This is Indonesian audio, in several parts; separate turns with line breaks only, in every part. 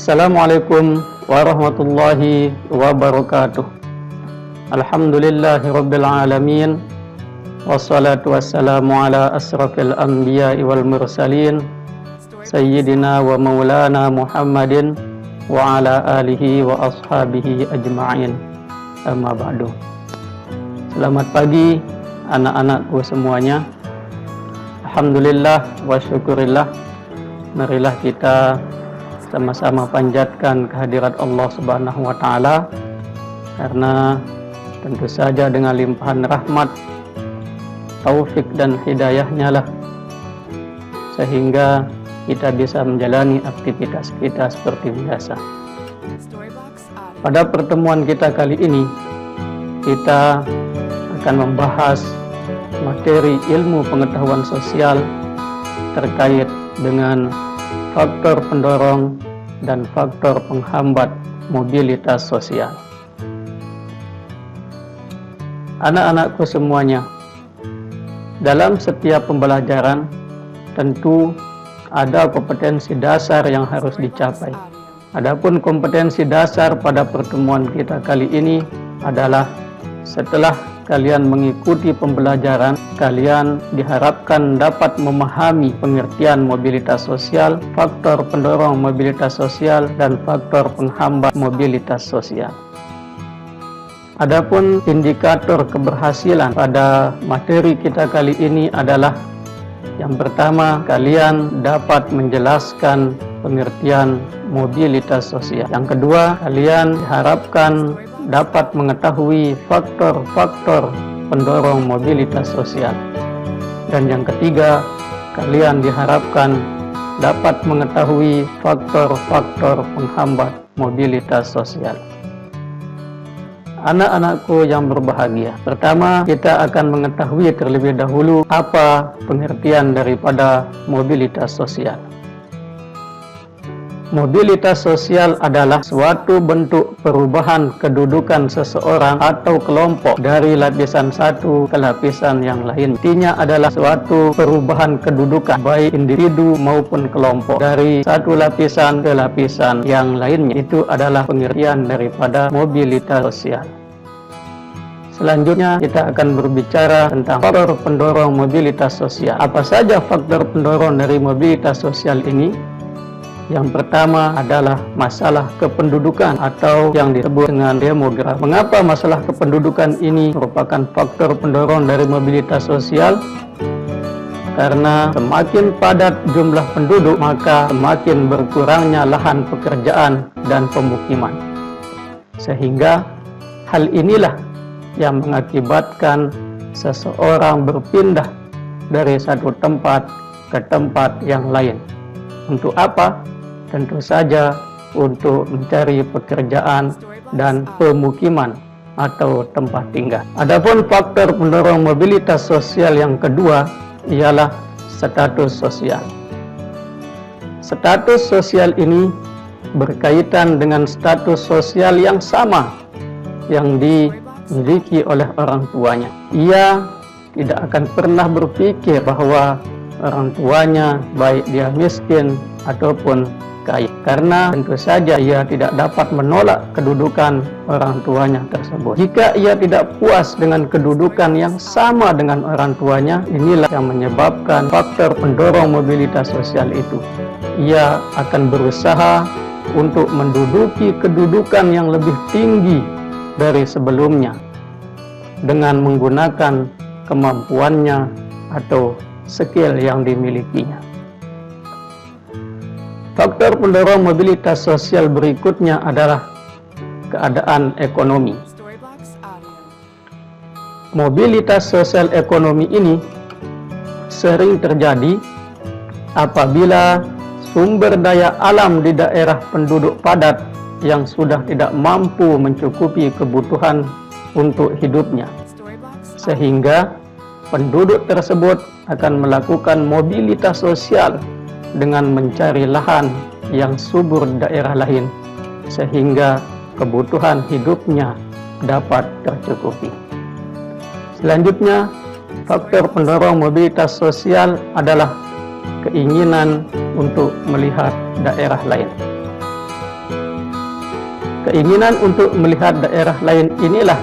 Assalamualaikum warahmatullahi wabarakatuh. Alhamdulillahi rabbil alamin. Wassalatu wassalamu ala asrafil anbiya'i wal mursalin Sayyidina wa maulana Muhammadin wa ala alihi wa ashabihi ajma'in. Amma ba'du. Selamat pagi anak-anakku semuanya. Alhamdulillah wa syukurillah. Marilah kita sama-sama panjatkan kehadirat Allah Subhanahu wa taala, karena tentu saja dengan limpahan rahmat, taufik dan hidayahnya lah sehingga kita bisa menjalani aktivitas kita seperti biasa. Pada pertemuan kita kali ini, kita akan membahas materi ilmu pengetahuan sosial terkait dengan faktor pendorong dan faktor penghambat mobilitas sosial. Anak-anakku semuanya, dalam setiap pembelajaran tentu ada kompetensi dasar yang harus dicapai. Adapun kompetensi dasar pada pertemuan kita kali ini adalah setelah kalian mengikuti pembelajaran, kalian diharapkan dapat memahami pengertian mobilitas sosial, faktor pendorong mobilitas sosial, dan faktor penghambat mobilitas sosial. Adapun indikator keberhasilan pada materi kita kali ini adalah: yang pertama, kalian dapat menjelaskan pengertian mobilitas sosial. Yang kedua, kalian diharapkan dapat mengetahui faktor-faktor pendorong mobilitas sosial. Dan yang ketiga, kalian diharapkan dapat mengetahui faktor-faktor penghambat mobilitas sosial. Anak-anakku yang berbahagia, pertama kita akan mengetahui terlebih dahulu apa pengertian daripada mobilitas sosial. Mobilitas sosial adalah suatu bentuk perubahan kedudukan seseorang atau kelompok dari lapisan satu ke lapisan yang lain. Intinya adalah suatu perubahan kedudukan baik individu maupun kelompok dari satu lapisan ke lapisan yang lainnya. Itu adalah pengertian daripada mobilitas sosial. Selanjutnya kita akan berbicara tentang faktor pendorong mobilitas sosial. Apa saja faktor pendorong dari mobilitas sosial ini? Yang pertama adalah masalah kependudukan atau yang disebut dengan demografi. Mengapa masalah kependudukan ini merupakan faktor pendorong dari mobilitas sosial? Karena semakin padat jumlah penduduk, maka semakin berkurangnya lahan pekerjaan dan pemukiman. Sehingga hal inilah yang mengakibatkan seseorang berpindah dari satu tempat ke tempat yang lain. Untuk apa? Tentu saja untuk mencari pekerjaan dan pemukiman atau tempat tinggal. Adapun faktor pendorong mobilitas sosial yang kedua ialah status sosial. Status sosial ini berkaitan dengan status sosial yang sama yang dimiliki oleh orang tuanya. Ia tidak akan pernah berpikir bahwa orang tuanya baik dia miskin ataupun kaya, karena tentu saja ia tidak dapat menolak kedudukan orang tuanya tersebut. Jika ia tidak puas dengan kedudukan yang sama dengan orang tuanya, inilah yang menyebabkan faktor pendorong mobilitas sosial itu. Ia akan berusaha untuk menduduki kedudukan yang lebih tinggi dari sebelumnya dengan menggunakan kemampuannya atau skill yang dimilikinya. Faktor pendorong mobilitas sosial berikutnya adalah keadaan ekonomi. Mobilitas sosial ekonomi ini sering terjadi apabila sumber daya alam di daerah penduduk padat yang sudah tidak mampu mencukupi kebutuhan untuk hidupnya, sehingga penduduk tersebut akan melakukan mobilitas sosial dengan mencari lahan yang subur di daerah lain sehingga kebutuhan hidupnya dapat tercukupi. Selanjutnya, faktor pendorong mobilitas sosial adalah keinginan untuk melihat daerah lain. Keinginan untuk melihat daerah lain inilah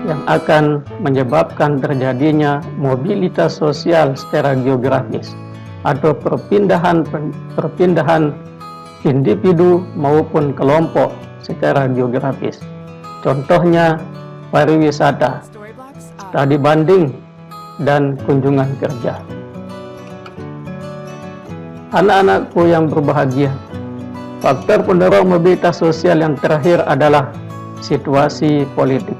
yang akan menyebabkan terjadinya mobilitas sosial secara geografis atau perpindahan individu maupun kelompok secara geografis. Contohnya pariwisata, studi banding, dan kunjungan kerja. Anak-anakku yang berbahagia, faktor pendorong mobilitas sosial yang terakhir adalah situasi politik.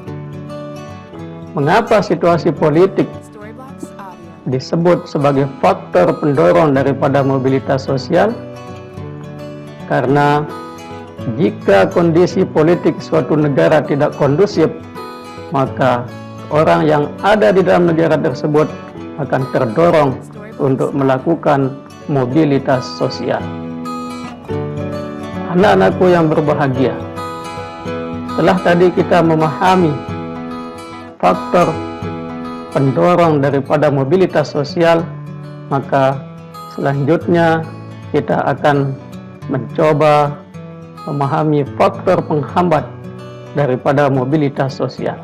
Mengapa situasi politik disebut sebagai faktor pendorong daripada mobilitas sosial? Karena jika kondisi politik suatu negara tidak kondusif, maka orang yang ada di dalam negara tersebut akan terdorong untuk melakukan mobilitas sosial. Anak-anakku yang berbahagia, setelah tadi kita memahami faktor pendorong daripada mobilitas sosial, maka selanjutnya kita akan mencoba memahami faktor penghambat daripada mobilitas sosial.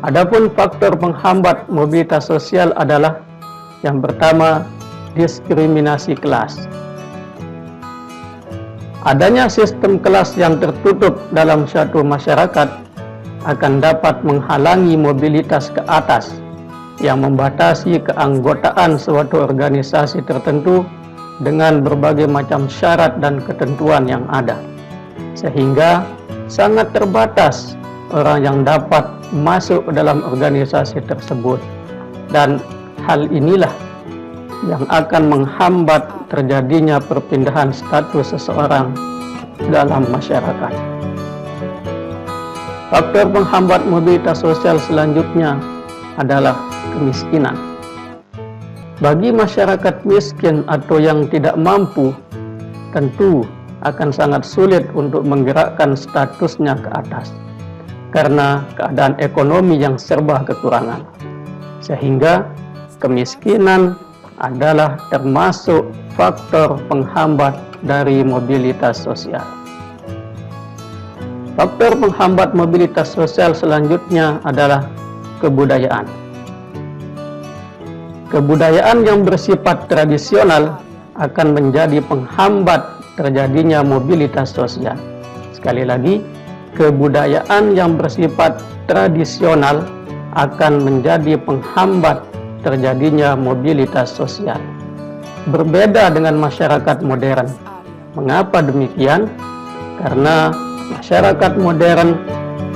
Adapun faktor penghambat mobilitas sosial adalah yang pertama, diskriminasi kelas. Adanya sistem kelas yang tertutup dalam suatu masyarakat akan dapat menghalangi mobilitas ke atas yang membatasi keanggotaan suatu organisasi tertentu dengan berbagai macam syarat dan ketentuan yang ada, sehingga sangat terbatas orang yang dapat masuk ke dalam organisasi tersebut, dan hal inilah yang akan menghambat terjadinya perpindahan status seseorang dalam masyarakat. Faktor penghambat mobilitas sosial selanjutnya adalah kemiskinan. Bagi masyarakat miskin atau yang tidak mampu, tentu akan sangat sulit untuk menggerakkan statusnya ke atas karena keadaan ekonomi yang serba kekurangan. Sehingga kemiskinan adalah termasuk faktor penghambat dari mobilitas sosial. Faktor penghambat mobilitas sosial selanjutnya adalah kebudayaan. Kebudayaan yang bersifat tradisional akan menjadi penghambat terjadinya mobilitas sosial. Sekali lagi, kebudayaan yang bersifat tradisional akan menjadi penghambat terjadinya mobilitas sosial. Berbeda dengan masyarakat modern. Mengapa demikian? Karena masyarakat modern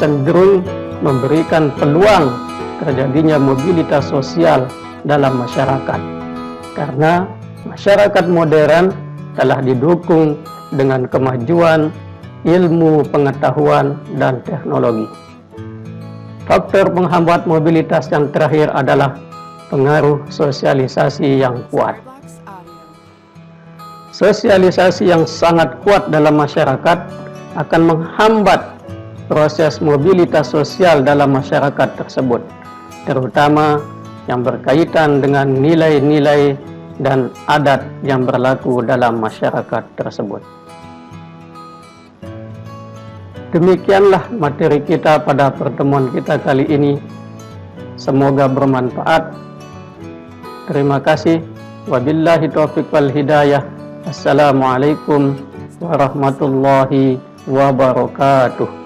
cenderung memberikan peluang terjadinya mobilitas sosial dalam masyarakat, karena masyarakat modern telah didukung dengan kemajuan ilmu, pengetahuan, dan teknologi. Faktor penghambat mobilitas yang terakhir adalah pengaruh sosialisasi yang kuat. Sosialisasi yang sangat kuat dalam masyarakat akan menghambat proses mobilitas sosial dalam masyarakat tersebut, terutama yang berkaitan dengan nilai-nilai dan adat yang berlaku dalam masyarakat tersebut. Demikianlah materi kita pada pertemuan kita kali ini. Semoga bermanfaat. Terima kasih. Wabillahi taufiq wal hidayah. Assalamualaikum warahmatullahi wabarakatuh.